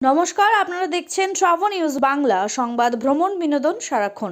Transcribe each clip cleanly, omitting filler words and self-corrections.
নমস্কার, আপনারা দেখছেন ট্রাভেল নিউজ বাংলা সংবাদ ভ্রমণ বিনোদন সারাক্ষণ।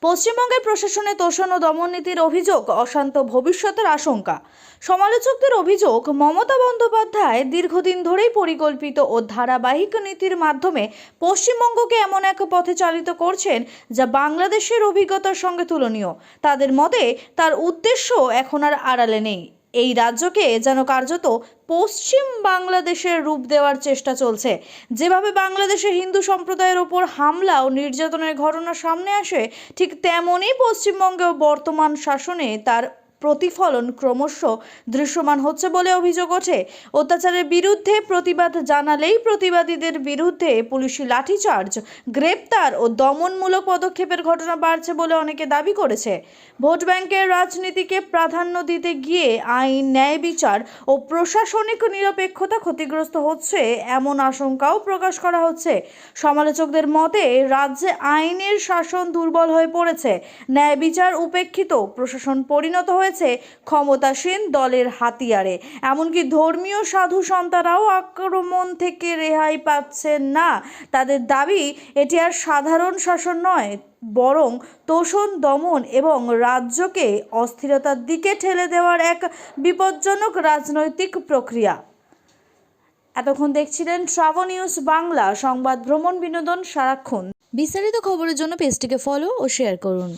পশ্চিমবঙ্গের প্রশাসনে তোষণ ও দমন নীতির অভিযোগ, অশান্ত ভবিষ্যতের আশঙ্কা। সমালোচকদের অভিযোগ, মমতা বন্দ্যোপাধ্যায় দীর্ঘদিন ধরেই পরিকল্পিত ও ধারাবাহিক নীতির মাধ্যমে পশ্চিমবঙ্গকে এমন এক পথে চালিত করছেন যা বাংলাদেশের অভিজ্ঞতার সঙ্গে তুলনীয়। তাদের মতে তার উদ্দেশ্য এখন আর আড়ালে নেই। এই রাজ্যকে যেন কার্যত পশ্চিম বাংলাদেশের রূপ দেওয়ার চেষ্টা চলছে। যেভাবে বাংলাদেশে হিন্দু সম্প্রদায়ের ওপর হামলা ও নির্যাতনের ঘটনা সামনে আসে, ঠিক তেমনই পশ্চিমবঙ্গেও বর্তমান শাসনে তার প্রতিফলন ক্রমশ দৃশ্যমান হচ্ছে বলে অভিযোগ ওঠে। অত্যাচারের বিরুদ্ধে প্রতিবাদ জানালেই প্রতিবাদীদের বিরুদ্ধে পুলিশি লাঠিচার্জ, গ্রেপ্তার ও দমনমূলক পদক্ষেপের ঘটনা বাড়ছে বলে অনেকে দাবি করেছে। ভোট ব্যাংকের রাজনীতিকে প্রাধান্য দিতে গিয়ে আইন, ন্যায় বিচার ও প্রশাসনিক নিরপেক্ষতা ক্ষতিগ্রস্ত হচ্ছে এমন আশঙ্কাও প্রকাশ করা হচ্ছে। সমালোচকদের মতে রাজ্যে আইনের শাসন দুর্বল হয়ে পড়েছে, ন্যায় বিচার উপেক্ষিত, প্রশাসন পরিণত হয়েছে ক্ষমতাসীন দলের হাতিয়ারে। এমনকি ধর্মীয় সাধু সন্তানরাও আক্রমণ থেকে রেহাই পাচ্ছেন না। তাদের দাবি, এটি আর সাধারণ শাসন নয়, বরং তোষণ, দমন এবং রাজ্যকে অস্থিরতার দিকে ঠেলে দেওয়ার এক বিপজ্জনক রাজনৈতিক প্রক্রিয়া। এতক্ষণ দেখছিলেন ট্রাভেল নিউজ বাংলা সংবাদ ভ্রমণ বিনোদন সারাক্ষণ। বিস্তারিত খবরের জন্য পেজটিকে ফলো ও শেয়ার করুন।